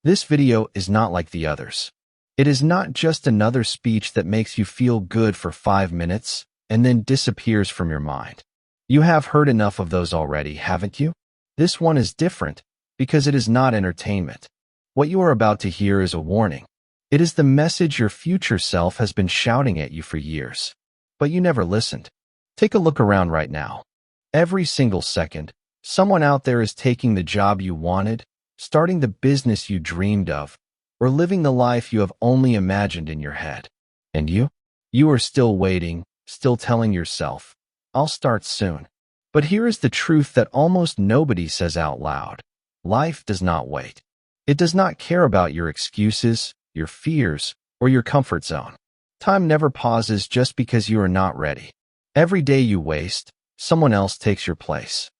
This video is not like the others. It is not just another speech that makes you feel good for 5 minutes and then disappears from your mind. You have heard enough of those already, haven't you? This one is different because it is not entertainment. What you are about to hear is a warning. It is the message your future self has been shouting at you for years, but you never listened. Take a look around right now. Every single second, someone out there is taking the job you wanted, starting the business you dreamed of, or living the life you have only imagined in your head. And you? You are still waiting, still telling yourself, I'll start soon. But here is the truth that almost nobody says out loud. Life does not wait. It does not care about your excuses, your fears, or your comfort zone. Time never pauses just because you are not ready. Every day you waste, someone else takes your place.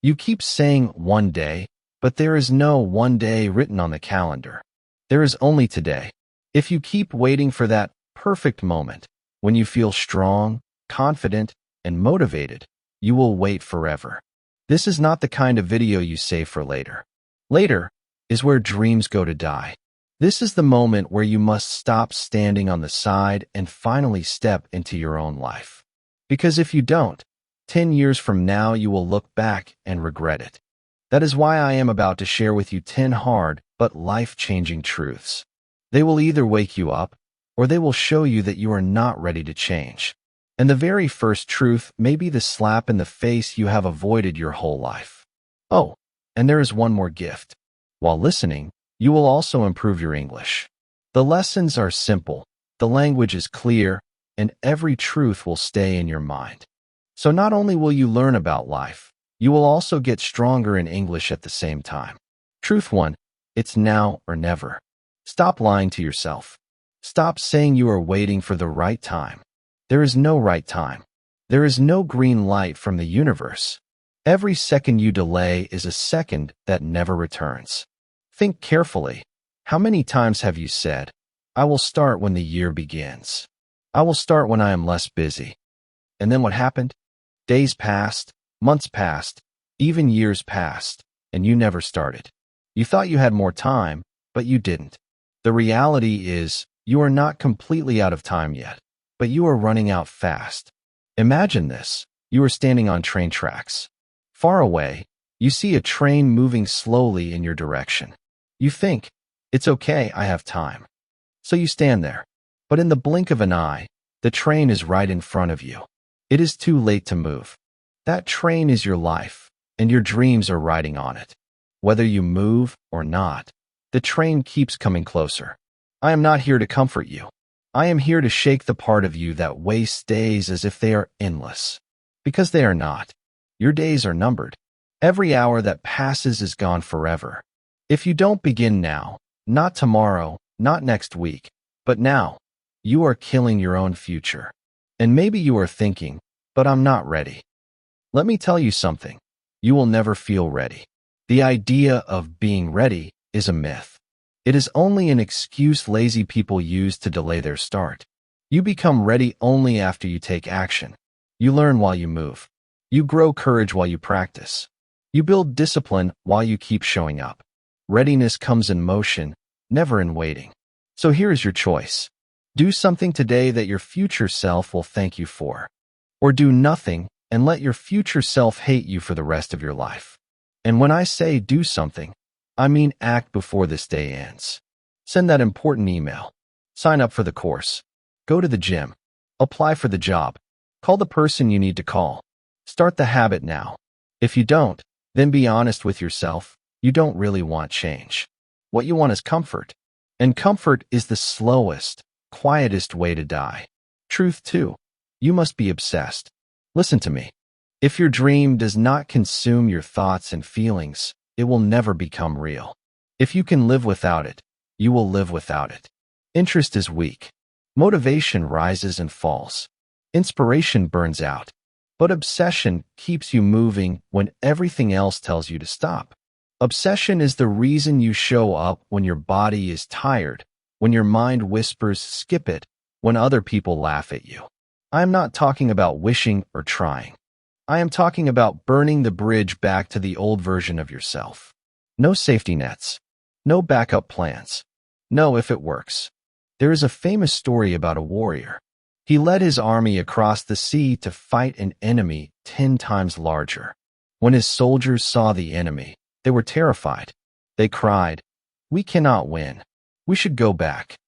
You keep saying one day, but there is no one day written on the calendar. There is only today. If you keep waiting for that perfect moment, when you feel strong, confident, and motivated, you will wait forever. This is not the kind of video you save for later. Later is where dreams go to die. This is the moment where you must stop standing on the side and finally step into your own life. Because if you don't, 10 years from now you will look back and regret it. That is why I am about to share with you 10 hard but life-changing truths. They will either wake you up, or they will show you that you are not ready to change. And the very first truth may be the slap in the face you have avoided your whole life. Oh, and there is one more gift. While listening, you will also improve your English. The lessons are simple, the language is clear, and every truth will stay in your mind. So not only will you learn about life, you will also get stronger in English at the same time. Truth 1. It's now or never. Stop lying to yourself. Stop saying you are waiting for the right time. There is no right time. There is no green light from the universe. Every second you delay is a second that never returns. Think carefully. How many times have you said, I will start when the year begins. I will start when I am less busy. And then what happened? Days passed, months passed, even years passed, and you never started. You thought you had more time, but you didn't. The reality is, you are not completely out of time yet, but you are running out fast. Imagine this. You are standing on train tracks. Far away, you see a train moving slowly in your direction. You think, it's okay, I have time. So you stand there. But in the blink of an eye, the train is right in front of you. It is too late to move. That train is your life, and your dreams are riding on it. Whether you move or not, the train keeps coming closer. I am not here to comfort you. I am here to shake the part of you that wastes days as if they are endless. Because they are not. Your days are numbered. Every hour that passes is gone forever. If you don't begin now, not tomorrow, not next week, but now, you are killing your own future. And maybe you are thinking, but I'm not ready. Let me tell you something. You will never feel ready. The idea of being ready is a myth. It is only an excuse lazy people use to delay their start. You become ready only after you take action. You learn while you move. You grow courage while you practice. You build discipline while you keep showing up. Readiness comes in motion, never in waiting. So here is your choice. Do something today that your future self will thank you for. Or do nothing and let your future self hate you for the rest of your life. And when I say do something, I mean act before this day ends. Send that important email. Sign up for the course. Go to the gym. Apply for the job. Call the person you need to call. Start the habit now. If you don't, then be honest with yourself. You don't really want change. What you want is comfort. And comfort is the slowest, quietest way to die. Truth 2. You must be obsessed. Listen to me. If your dream does not consume your thoughts and feelings, it will never become real. If you can live without it, you will live without it. Interest is weak. Motivation rises and falls. Inspiration burns out. But obsession keeps you moving when everything else tells you to stop. Obsession is the reason you show up when your body is tired, when your mind whispers skip it, when other people laugh at you. I am not talking about wishing or trying. I am talking about burning the bridge back to the old version of yourself. No safety nets. No backup plans. No if it works. There is a famous story about a warrior. He led his army across the sea to fight an enemy 10 times larger. When his soldiers saw the enemy, they were terrified. They cried, "We cannot win. We should go back."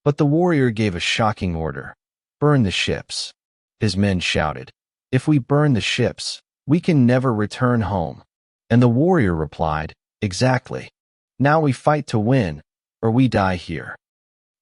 But the warrior gave a shocking order. "Burn the ships." His men shouted, "If we burn the ships, we can never return home." And the warrior replied, "Exactly. Now we fight to win, or we die here."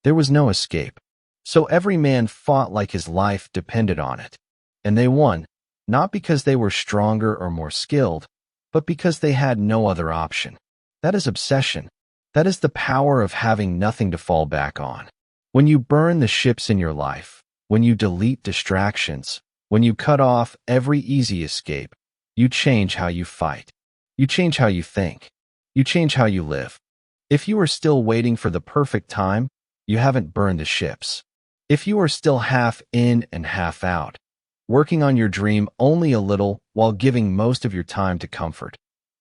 There was no escape. So every man fought like his life depended on it. And they won, not because they were stronger or more skilled, but because they had no other option. That is obsession. That is the power of having nothing to fall back on. When you burn the ships in your life, when you delete distractions, when you cut off every easy escape, you change how you fight. You change how you think. You change how you live. If you are still waiting for the perfect time, you haven't burned the ships. If you are still half in and half out, working on your dream only a little while giving most of your time to comfort,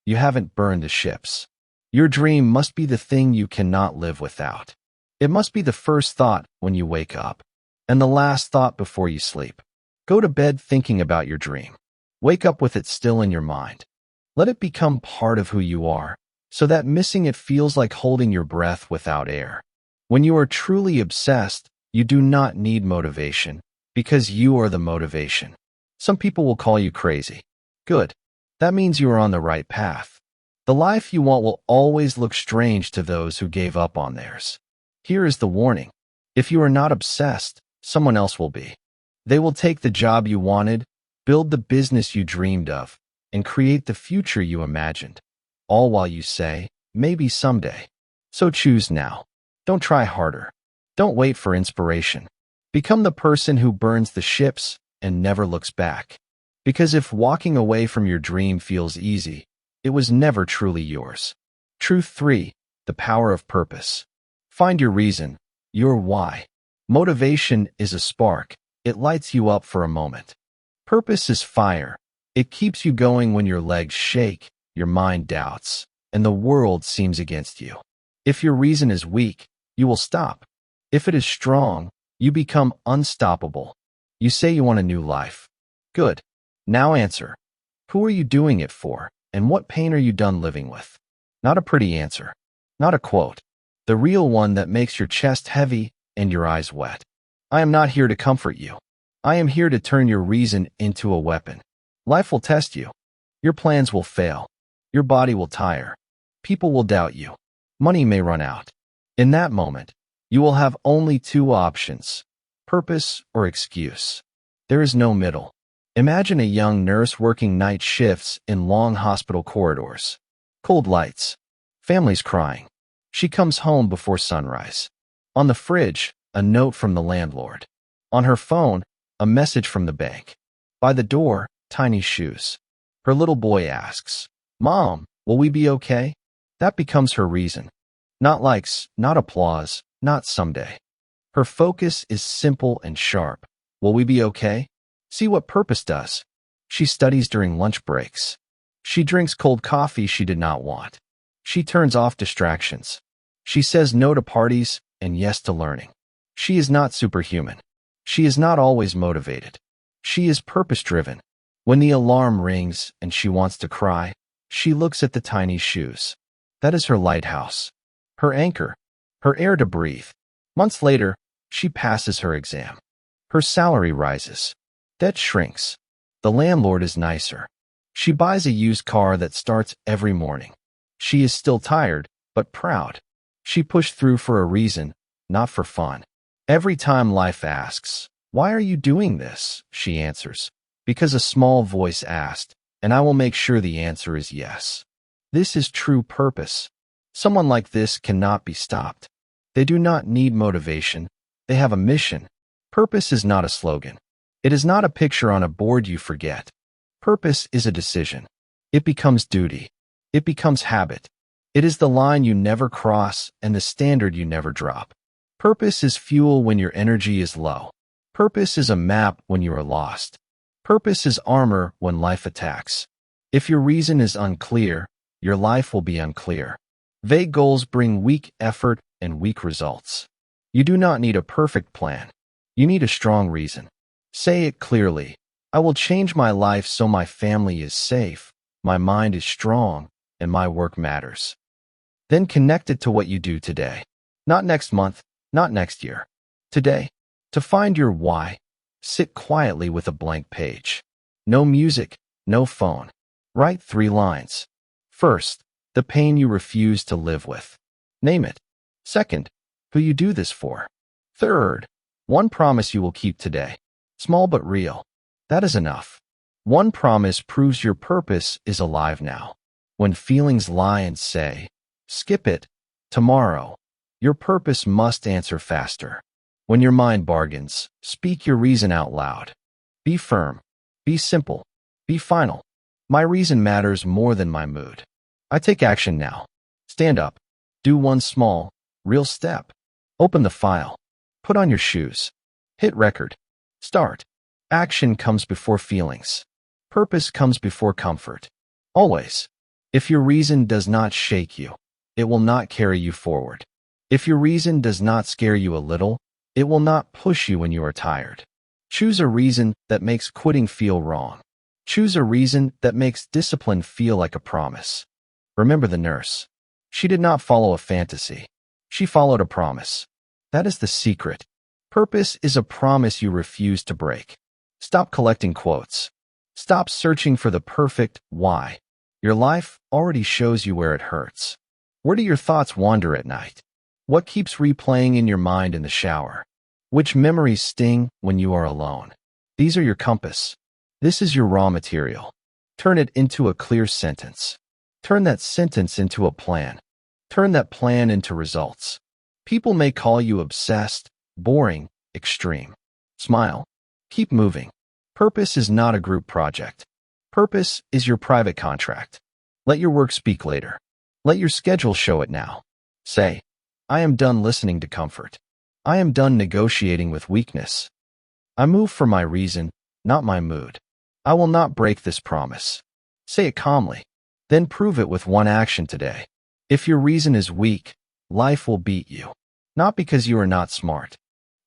you haven't burned the ships. Your dream must be the thing you cannot live without. It must be the first thought when you wake up, and the last thought before you sleep. Go to bed thinking about your dream. Wake up with it still in your mind. Let it become part of who you are, so that missing it feels like holding your breath without air. When you are truly obsessed, you do not need motivation, because you are the motivation. Some people will call you crazy. Good. That means you are on the right path. The life you want will always look strange to those who gave up on theirs. Here is the warning. If you are not obsessed, someone else will be. They will take the job you wanted, build the business you dreamed of, and create the future you imagined. All while you say, maybe someday. So choose now. Don't try harder. Don't wait for inspiration. Become the person who burns the ships and never looks back. Because if walking away from your dream feels easy, it was never truly yours. Truth 3. The power of purpose. Find your reason, your why. Motivation is a spark. It lights you up for a moment. Purpose is fire. It keeps you going when your legs shake, your mind doubts, and the world seems against you. If your reason is weak, you will stop. If it is strong, you become unstoppable. You say you want a new life. Good. Now answer. Who are you doing it for, and what pain are you done living with? Not a pretty answer. Not a quote. The real one that makes your chest heavy and your eyes wet. I am not here to comfort you. I am here to turn your reason into a weapon. Life will test you. Your plans will fail. Your body will tire. People will doubt you. Money may run out. In that moment, you will have only two options: purpose or excuse. There is no middle. Imagine a young nurse working night shifts in long hospital corridors. Cold lights. Families crying. She comes home before sunrise. On the fridge, a note from the landlord. On her phone, a message from the bank. By the door, tiny shoes. Her little boy asks, "Mom, will we be okay?" That becomes her reason. Not likes, not applause, not someday. Her focus is simple and sharp. Will we be okay? See what purpose does. She studies during lunch breaks. She drinks cold coffee she did not want. She turns off distractions. She says no to parties and yes to learning. She is not superhuman. She is not always motivated. She is purpose-driven. When the alarm rings and she wants to cry, she looks at the tiny shoes. That is her lighthouse, her anchor, her air to breathe. Months later, she passes her exam. Her salary rises. Debt shrinks. The landlord is nicer. She buys a used car that starts every morning. She is still tired, but proud. She pushed through for a reason, not for fun. Every time life asks, "Why are you doing this?" she answers, "Because a small voice asked, and I will make sure the answer is yes." This is true purpose. Someone like this cannot be stopped. They do not need motivation. They have a mission. Purpose is not a slogan. It is not a picture on a board you forget. Purpose is a decision. It becomes duty. It becomes habit. It is the line you never cross and the standard you never drop. Purpose is fuel when your energy is low. Purpose is a map when you are lost. Purpose is armor when life attacks. If your reason is unclear, your life will be unclear. Vague goals bring weak effort and weak results. You do not need a perfect plan. You need a strong reason. Say it clearly. I will change my life so my family is safe, my mind is strong, and my work matters. Then connect it to what you do today. Not next month, not next year. Today. To find your why, sit quietly with a blank page. No music, no phone. Write 3 lines. First, the pain you refuse to live with. Name it. Second, who you do this for. Third, one promise you will keep today. Small but real. That is enough. One promise proves your purpose is alive now. When feelings lie and say, skip it, tomorrow, your purpose must answer faster. When your mind bargains, speak your reason out loud. Be firm. Be simple. Be final. My reason matters more than my mood. I take action now. Stand up. Do one small, real step. Open the file. Put on your shoes. Hit record. Start. Action comes before feelings. Purpose comes before comfort. Always. If your reason does not shake you, it will not carry you forward. If your reason does not scare you a little, it will not push you when you are tired. Choose a reason that makes quitting feel wrong. Choose a reason that makes discipline feel like a promise. Remember the nurse. She did not follow a fantasy. She followed a promise. That is the secret. Purpose is a promise you refuse to break. Stop collecting quotes. Stop searching for the perfect why. Your life already shows you where it hurts. Where do your thoughts wander at night? What keeps replaying in your mind in the shower? Which memories sting when you are alone? These are your compass. This is your raw material. Turn it into a clear sentence. Turn that sentence into a plan. Turn that plan into results. People may call you obsessed, boring, extreme. Smile. Keep moving. Purpose is not a group project. Purpose is your private contract. Let your work speak later. Let your schedule show it now. Say, I am done listening to comfort. I am done negotiating with weakness. I move for my reason, not my mood. I will not break this promise. Say it calmly. Then prove it with one action today. If your reason is weak, life will beat you. Not because you are not smart.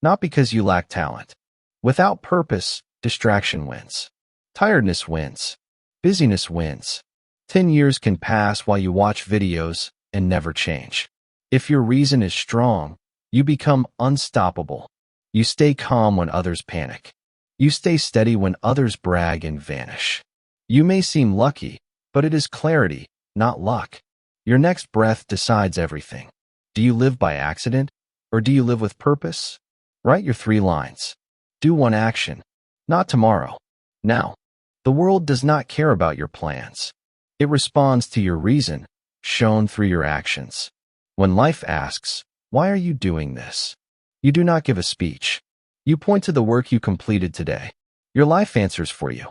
Not because you lack talent. Without purpose, distraction wins. Tiredness wins. Busyness wins. 10 years can pass while you watch videos and never change. If your reason is strong, you become unstoppable. You stay calm when others panic. You stay steady when others brag and vanish. You may seem lucky, but it is clarity, not luck. Your next breath decides everything. Do you live by accident, or do you live with purpose? Write your 3 lines. Do one action. Not tomorrow. Now. The world does not care about your plans. It responds to your reason, shown through your actions. When life asks, why are you doing this? You do not give a speech. You point to the work you completed today. Your life answers for you.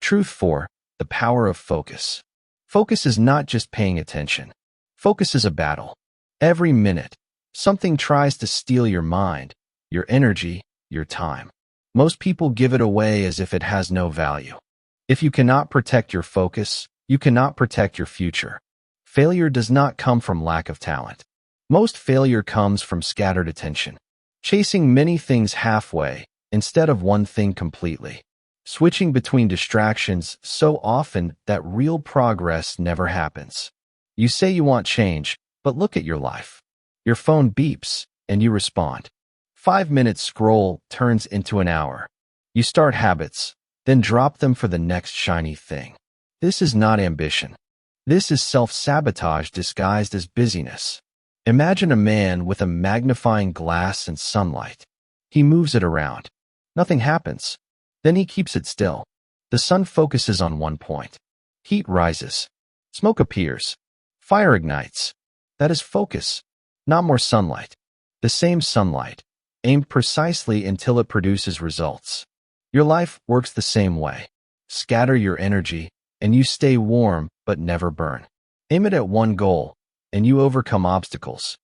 Truth 4, the power of focus. Focus is not just paying attention. Focus is a battle. Every minute, something tries to steal your mind, your energy, your time. Most people give it away as if it has no value. If you cannot protect your focus, you cannot protect your future. Failure does not come from lack of talent. Most failure comes from scattered attention. Chasing many things halfway, instead of one thing completely. Switching between distractions so often that real progress never happens. You say you want change, but look at your life. Your phone beeps, and you respond. 5 minutes scroll turns into an hour. You start habits, then drop them for the next shiny thing. This is not ambition. This is self-sabotage disguised as busyness. Imagine a man with a magnifying glass and sunlight. He moves it around. Nothing happens. Then he keeps it still. The sun focuses on one point. Heat rises. Smoke appears. Fire ignites. That is focus, not more sunlight. The same sunlight, aimed precisely until it produces results. Your life works the same way. Scatter your energy, and you stay warm but never burn. Aim it at one goal, and you overcome obstacles.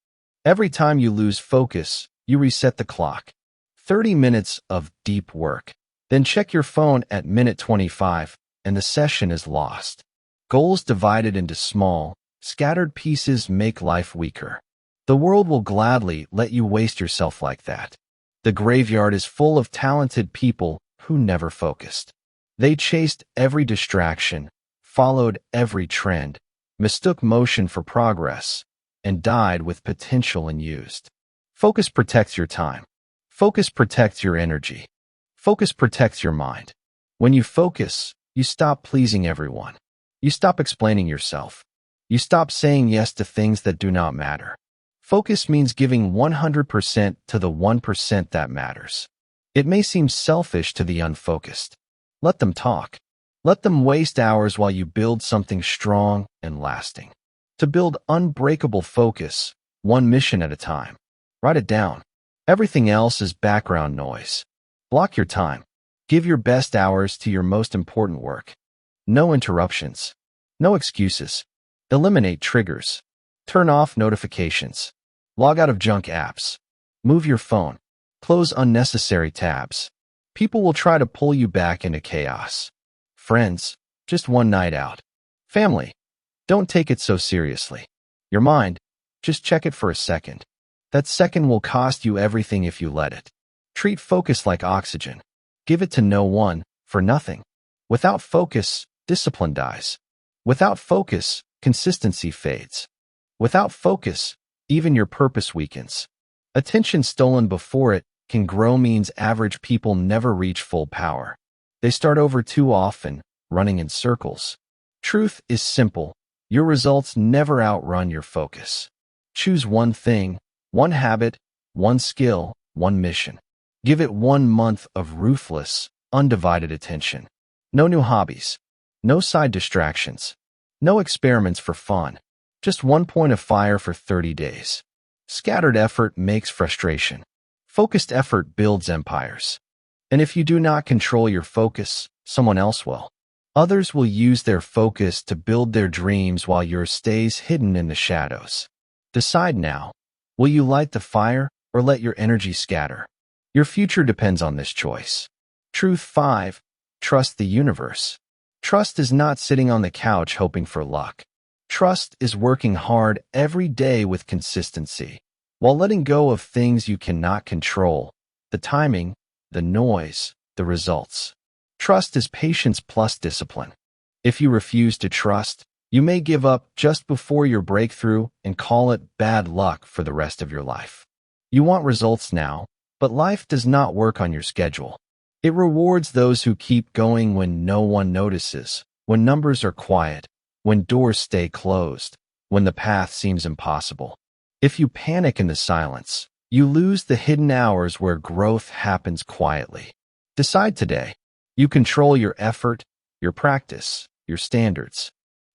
Every time you lose focus, you reset the clock. 30 minutes of deep work. Then check your phone at minute 25, and the session is lost. Goals divided into small, Scattered pieces make life weaker. The world will gladly let you waste yourself like that. The graveyard is full of talented people who never focused. They chased every distraction, followed every trend, mistook motion for progress, and died with potential unused. Focus protects your time. Focus protects your energy. Focus protects your mind. When you focus, you stop pleasing everyone. You stop explaining yourself. You stop saying yes to things that do not matter. Focus means giving 100% to the 1% that matters. It may seem selfish to the unfocused. Let them talk. Let them waste hours while you build something strong and lasting. To build unbreakable focus, one mission at a time. Write it down. Everything else is background noise. Block your time. Give your best hours to your most important work. No interruptions. No excuses. Eliminate triggers. Turn off notifications. Log out of junk apps. Move your phone. Close unnecessary tabs. People will try to pull you back into chaos. Friends, just one night out. Family, don't take it so seriously. Your mind, just check it for a second. That second will cost you everything if you let it. Treat focus like oxygen. Give it to no one, for nothing. Without focus, discipline dies. Without focus, consistency fades. Without focus, even your purpose weakens. Attention stolen before it can grow means average people never reach full power. They start over too often, running in circles. Truth is simple. Your results never outrun your focus. Choose one thing, one habit, one skill, one mission. Give it 1 month of ruthless, undivided attention. No new hobbies. No side distractions. No experiments for fun. Just one point of fire for 30 days. Scattered effort makes frustration. Focused effort builds empires. And if you do not control your focus, someone else will. Others will use their focus to build their dreams while yours stays hidden in the shadows. Decide now. Will you light the fire or let your energy scatter? Your future depends on this choice. Truth 5. Trust the universe. Trust is not sitting on the couch hoping for luck. Trust is working hard every day with consistency, while letting go of things you cannot control, the timing, the noise, the results. Trust is patience plus discipline. If you refuse to trust, you may give up just before your breakthrough and call it bad luck for the rest of your life. You want results now, but life does not work on your schedule. It rewards those who keep going when no one notices, when numbers are quiet, when doors stay closed, when the path seems impossible. If you panic in the silence, you lose the hidden hours where growth happens quietly. Decide today. You control your effort, your practice, your standards.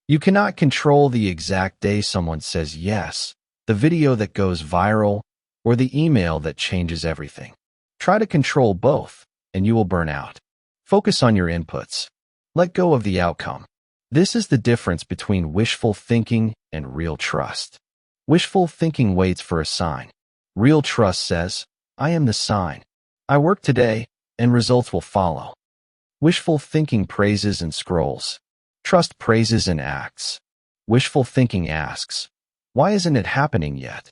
You cannot control the exact day someone says yes, the video that goes viral, or the email that changes everything. Try to control both, and you will burn out. Focus on your inputs. Let go of the outcome. This is the difference between wishful thinking and real trust. Wishful thinking waits for a sign. Real trust says, I am the sign. I work today, and results will follow. Wishful thinking praises and scrolls. Trust praises and acts. Wishful thinking asks, why isn't it happening yet?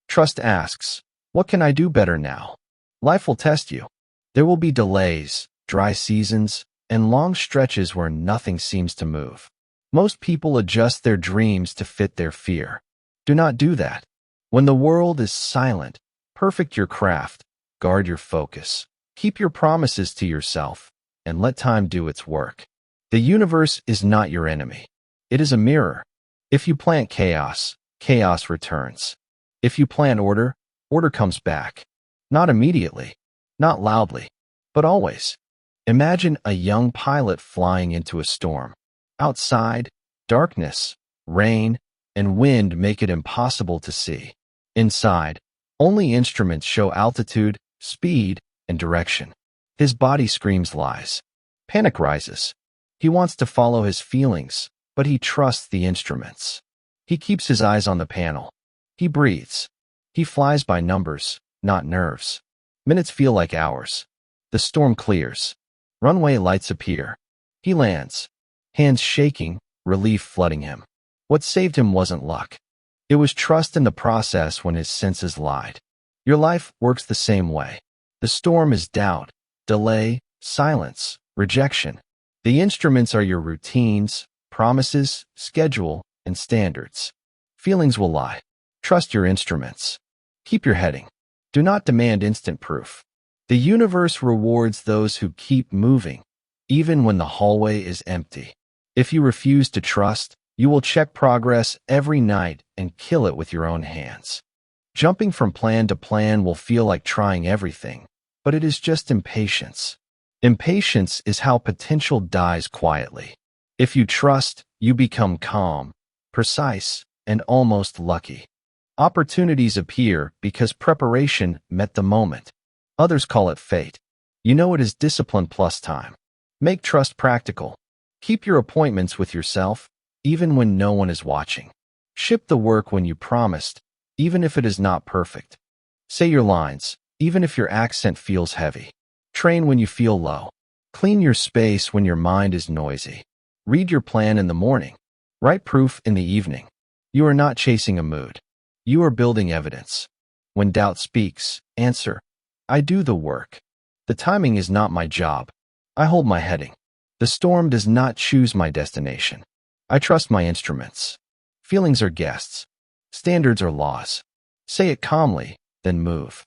Trust asks, what can I do better now? Life will test you. There will be delays, dry seasons, and long stretches where nothing seems to move. Most people adjust their dreams to fit their fear. Do not do that. When the world is silent, perfect your craft, guard your focus, keep your promises to yourself, and let time do its work. The universe is not your enemy. It is a mirror. If you plant chaos, chaos returns. If you plant order, order comes back. Not immediately, not loudly, but always. Imagine a young pilot flying into a storm. Outside, darkness, rain, and wind make it impossible to see. Inside, only instruments show altitude, speed, and direction. His body screams lies. Panic rises. He wants to follow his feelings, but he trusts the instruments. He keeps his eyes on the panel. He breathes. He flies by numbers, not nerves. Minutes feel like hours. The storm clears. Runway lights appear. He lands. Hands shaking, relief flooding him. What saved him wasn't luck. It was trust in the process when his senses lied. Your life works the same way. The storm is doubt, delay, silence, rejection. The instruments are your routines, promises, schedule, and standards. Feelings will lie. Trust your instruments. Keep your heading. Do not demand instant proof. The universe rewards those who keep moving, even when the hallway is empty. If you refuse to trust, you will check progress every night and kill it with your own hands. Jumping from plan to plan will feel like trying everything, but it is just impatience. Impatience is how potential dies quietly. If you trust, you become calm, precise, and almost lucky. Opportunities appear because preparation met the moment. Others call it fate. You know it is discipline plus time. Make trust practical. Keep your appointments with yourself, even when no one is watching. Ship the work when you promised, even if it is not perfect. Say your lines, even if your accent feels heavy. Train when you feel low. Clean your space when your mind is noisy. Read your plan in the morning. Write proof in the evening. You are not chasing a mood. You are building evidence. When doubt speaks, answer, I do the work. The timing is not my job. I hold my heading. The storm does not choose my destination. I trust my instruments. Feelings are guests. Standards are laws. Say it calmly, then move.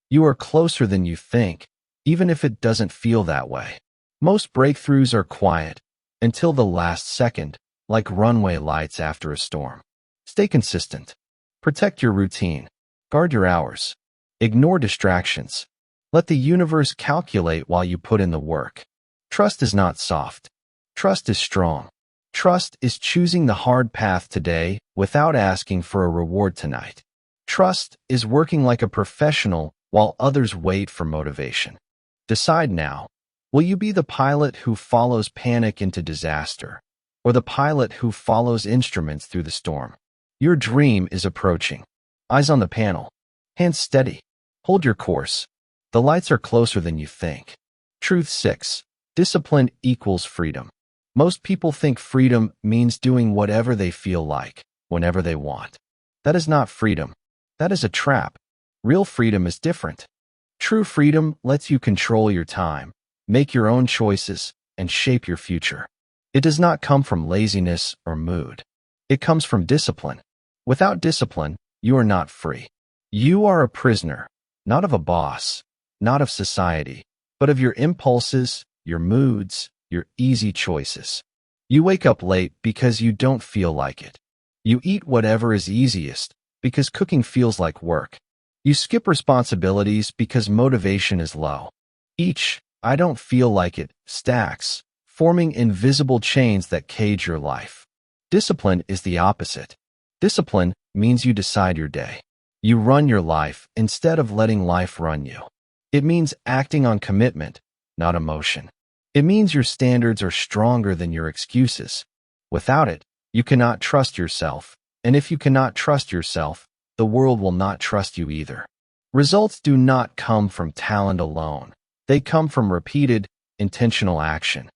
You are closer than you think, even if it doesn't feel that way. Most breakthroughs are quiet, until the last second, like runway lights after a storm. Stay consistent. Protect your routine. Guard your hours. Ignore distractions. Let the universe calculate while you put in the work. Trust is not soft. Trust is strong. Trust is choosing the hard path today without asking for a reward tonight. Trust is working like a professional while others wait for motivation. Decide now. Will you be the pilot who follows panic into disaster, or the pilot who follows instruments through the storm? Your dream is approaching. Eyes on the panel. Hands steady. Hold your course. The lights are closer than you think. Truth 6. Discipline equals freedom. Most people think freedom means doing whatever they feel like, whenever they want. That is not freedom. That is a trap. Real freedom is different. True freedom lets you control your time, make your own choices, and shape your future. It does not come from laziness or mood. It comes from discipline. Without discipline, you are not free. You are a prisoner, not of a boss, not of society, but of your impulses, your moods, your easy choices. You wake up late because you don't feel like it. You eat whatever is easiest because cooking feels like work. You skip responsibilities because motivation is low. Each, I don't feel like it, stacks, forming invisible chains that cage your life. Discipline is the opposite. Discipline means you decide your day. You run your life instead of letting life run you. It means acting on commitment, not emotion. It means your standards are stronger than your excuses. Without it, you cannot trust yourself, and if you cannot trust yourself, the world will not trust you either. Results do not come from talent alone. They come from repeated, intentional action.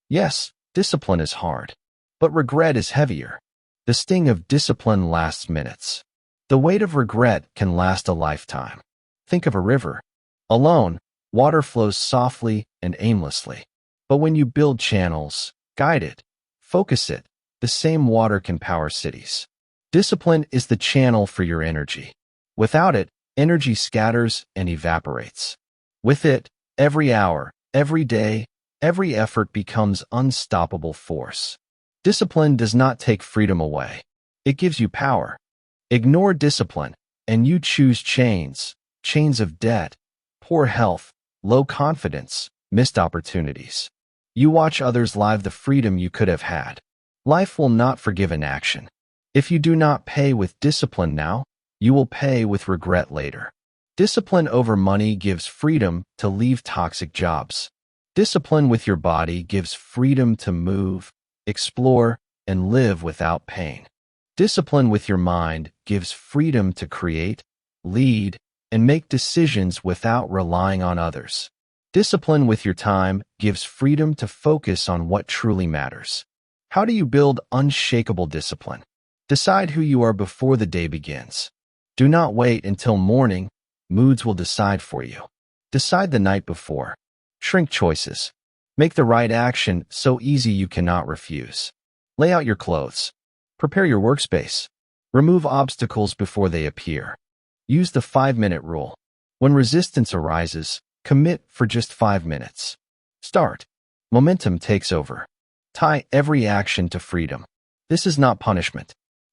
Yes, discipline is hard, but regret is heavier. The sting of discipline lasts minutes. The weight of regret can last a lifetime. Think of a river. Alone, water flows softly and aimlessly. But when you build channels, guide it, focus it, the same water can power cities. Discipline is the channel for your energy. Without it, energy scatters and evaporates. With it, every hour, every day, every effort becomes unstoppable force. Discipline does not take freedom away. It gives you power. Ignore discipline, and you choose chains of debt, poor health, low confidence, missed opportunities. You watch others live the freedom you could have had. Life will not forgive inaction. If you do not pay with discipline now, you will pay with regret later. Discipline over money gives freedom to leave toxic jobs. Discipline with your body gives freedom to move, explore, and live without pain. Discipline with your mind gives freedom to create, lead, and make decisions without relying on others. Discipline with your time gives freedom to focus on what truly matters. How do you build unshakable discipline? Decide who you are before the day begins. Do not wait until morning. Moods will decide for you. Decide the night before. Shrink choices. Make the right action so easy you cannot refuse. Lay out your clothes. Prepare your workspace. Remove obstacles before they appear. Use the 5-minute rule. When resistance arises, commit for just 5 minutes. Start. Momentum takes over. Tie every action to freedom. This is not punishment.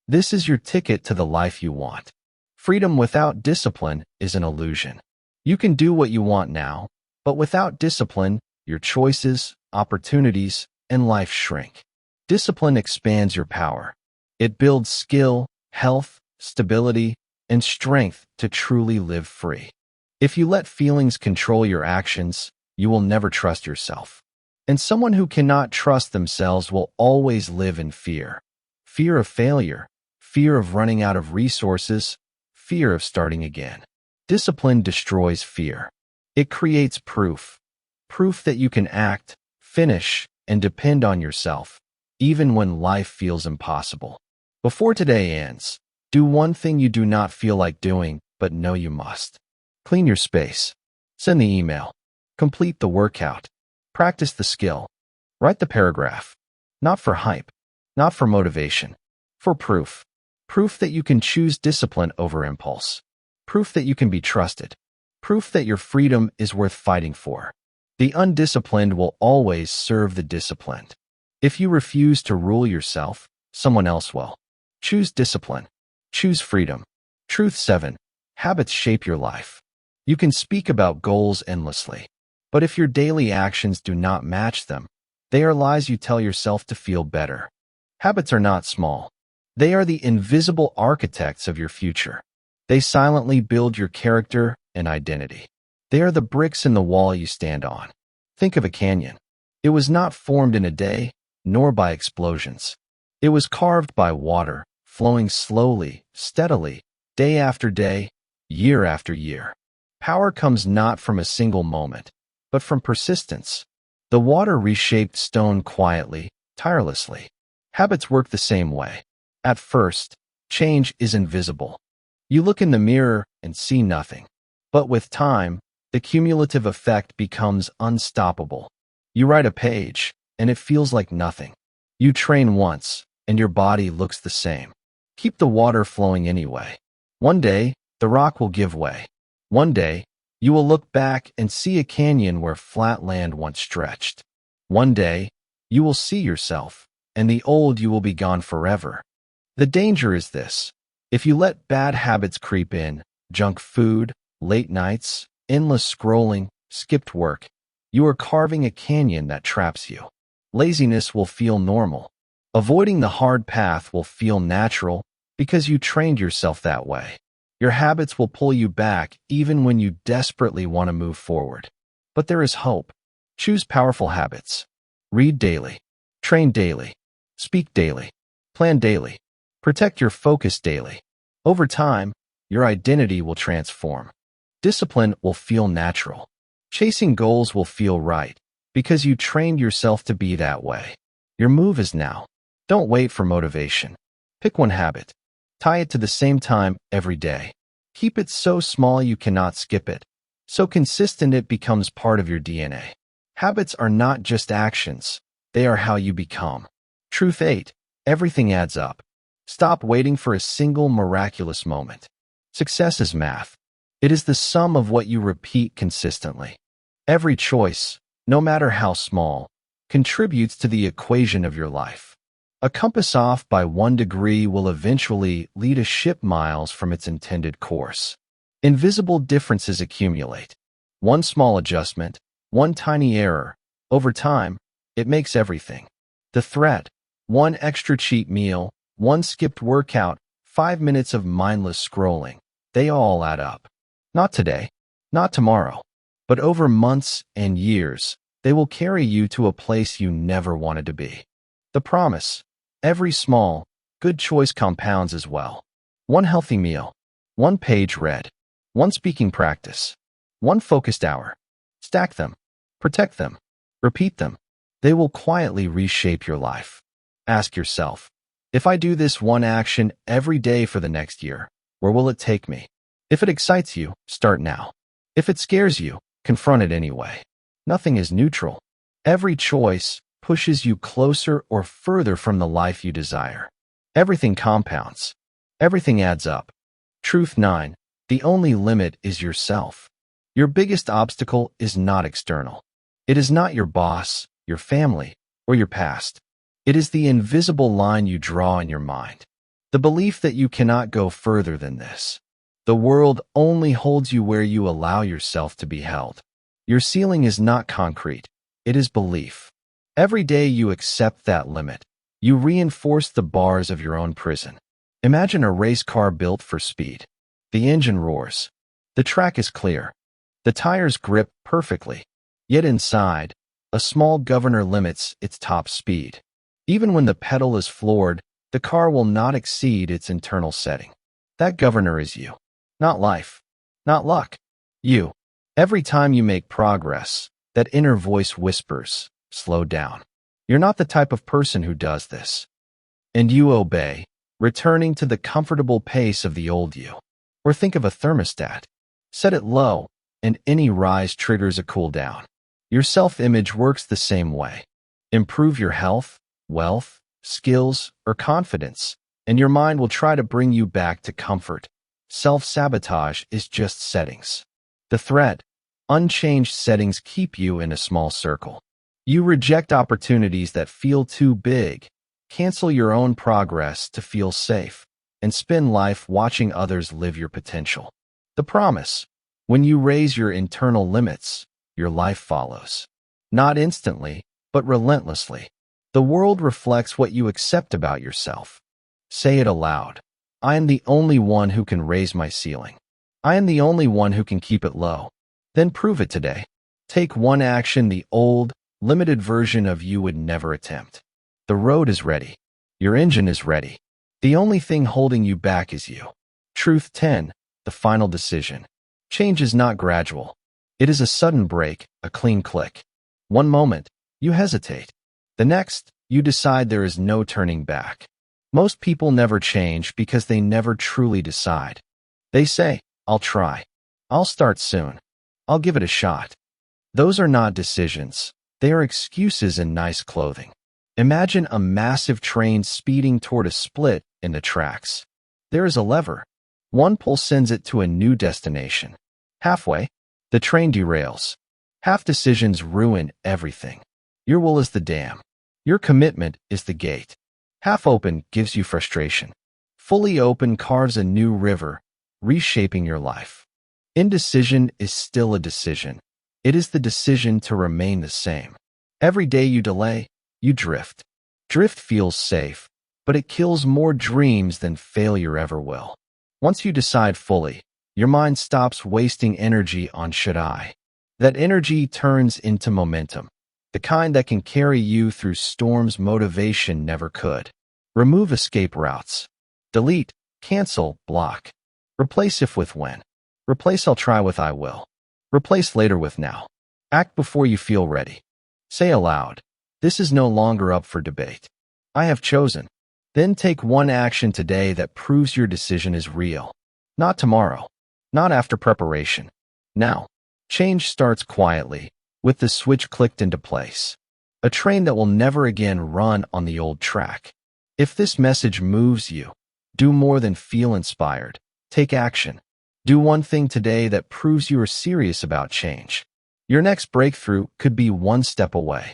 This is your ticket to the life you want. Freedom without discipline is an illusion. You can do what you want now, but without discipline, your choices, opportunities, and life shrink. Discipline expands your power. It builds skill, health, stability, and strength to truly live free. If you let feelings control your actions, you will never trust yourself. And someone who cannot trust themselves will always live in fear. Fear of failure, fear of running out of resources, fear of starting again. Discipline destroys fear. It creates proof. Proof that you can act, finish, and depend on yourself, even when life feels impossible. Before today ends, do one thing you do not feel like doing, but know you must. Clean your space. Send the email. Complete the workout. Practice the skill. Write the paragraph. Not for hype. Not for motivation. For proof. Proof that you can choose discipline over impulse. Proof that you can be trusted. Proof that your freedom is worth fighting for. The undisciplined will always serve the disciplined. If you refuse to rule yourself, someone else will. Choose discipline. Choose freedom. Truth 7. Habits shape your life. You can speak about goals endlessly, but if your daily actions do not match them, they are lies you tell yourself to feel better. Habits are not small. They are the invisible architects of your future. They silently build your character and identity. They are the bricks in the wall you stand on. Think of a canyon. It was not formed in a day, nor by explosions. It was carved by water, flowing slowly, steadily, day after day, year after year. Power comes not from a single moment, but from persistence. The water reshaped stone quietly, tirelessly. Habits work the same way. At first, change is invisible. You look in the mirror and see nothing. But with time, the cumulative effect becomes unstoppable. You write a page, and it feels like nothing. You train once, and your body looks the same. Keep the water flowing anyway. One day, the rock will give way. One day, you will look back and see a canyon where flat land once stretched. One day, you will see yourself, and the old you will be gone forever. The danger is this. If you let bad habits creep in, junk food, late nights, endless scrolling, skipped work, you are carving a canyon that traps you. Laziness will feel normal. Avoiding the hard path will feel natural because you trained yourself that way. Your habits will pull you back even when you desperately want to move forward. But there is hope. Choose powerful habits. Read daily. Train daily. Speak daily. Plan daily. Protect your focus daily. Over time, your identity will transform. Discipline will feel natural. Chasing goals will feel right because you trained yourself to be that way. Your move is now. Don't wait for motivation. Pick one habit. Tie it to the same time every day. Keep it so small you cannot skip it. So consistent it becomes part of your DNA. Habits are not just actions. They are how you become. Truth 8. Everything adds up. Stop waiting for a single miraculous moment. Success is math. It is the sum of what you repeat consistently. Every choice, no matter how small, contributes to the equation of your life. A compass off by 1 degree will eventually lead a ship miles from its intended course. Invisible differences accumulate. One small adjustment, one tiny error, over time, it makes everything. The threat, one extra cheat meal, one skipped workout, 5 minutes of mindless scrolling, they all add up. Not today, not tomorrow, but over months and years, they will carry you to a place you never wanted to be. The promise. Every small, good choice compounds as well. One healthy meal, one page read, one speaking practice, one focused hour. Stack them, protect them, repeat them. They will quietly reshape your life. Ask yourself, If I do this one action every day for the next year, where will it take me? If it excites you, start now. If it scares you, confront it anyway. Nothing is neutral. Every choice pushes you closer or further from the life you desire. Everything compounds. Everything adds up. Truth 9. The only limit is yourself. Your biggest obstacle is not external. It is not your boss, your family, or your past. It is the invisible line you draw in your mind. The belief that you cannot go further than this. The world only holds you where you allow yourself to be held. Your ceiling is not concrete. It is belief. Every day you accept that limit, you reinforce the bars of your own prison. Imagine a race car built for speed. The engine roars. The track is clear. The tires grip perfectly. Yet inside, a small governor limits its top speed. Even when the pedal is floored, the car will not exceed its internal setting. That governor is you. Not life. Not luck. You. Every time you make progress, that inner voice whispers, slow down. You're not the type of person who does this. And you obey, returning to the comfortable pace of the old you. Or think of a thermostat. Set it low, and any rise triggers a cool down. Your self-image works the same way. Improve your health, wealth, skills, or confidence, and your mind will try to bring you back to comfort. Self-sabotage is just settings. The threat, unchanged settings keep you in a small circle. You reject opportunities that feel too big, cancel your own progress to feel safe, and spend life watching others live your potential. The promise, when you raise your internal limits, your life follows. Not instantly, but relentlessly. The world reflects what you accept about yourself. Say it aloud. I am the only one who can raise my ceiling. I am the only one who can keep it low. Then prove it today. Take one action the old, limited version of you would never attempt. The road is ready. Your engine is ready. The only thing holding you back is you. Truth 10. The final decision. Change is not gradual. It is a sudden break, a clean click. One moment, you hesitate. The next, you decide there is no turning back. Most people never change because they never truly decide. They say, I'll try. I'll start soon. I'll give it a shot. Those are not decisions. They are excuses in nice clothing. Imagine a massive train speeding toward a split in the tracks. There is a lever. One pull sends it to a new destination. Halfway, the train derails. Half decisions ruin everything. Your will is the dam. Your commitment is the gate. Half open gives you frustration. Fully open carves a new river, reshaping your life. Indecision is still a decision. It is the decision to remain the same. Every day you delay, you drift. Drift feels safe, but it kills more dreams than failure ever will. Once you decide fully, your mind stops wasting energy on should I. That energy turns into momentum, the kind that can carry you through storms motivation never could. Remove escape routes. Delete, cancel, block. Replace if with when. Replace I'll try with I will. Replace later with now. Act before you feel ready. Say aloud, this is no longer up for debate. I have chosen. Then take one action today that proves your decision is real. Not tomorrow. Not after preparation. Now. Change starts quietly, with the switch clicked into place. A train that will never again run on the old track. If this message moves you, do more than feel inspired. Take action. Do one thing today that proves you are serious about change. Your next breakthrough could be one step away.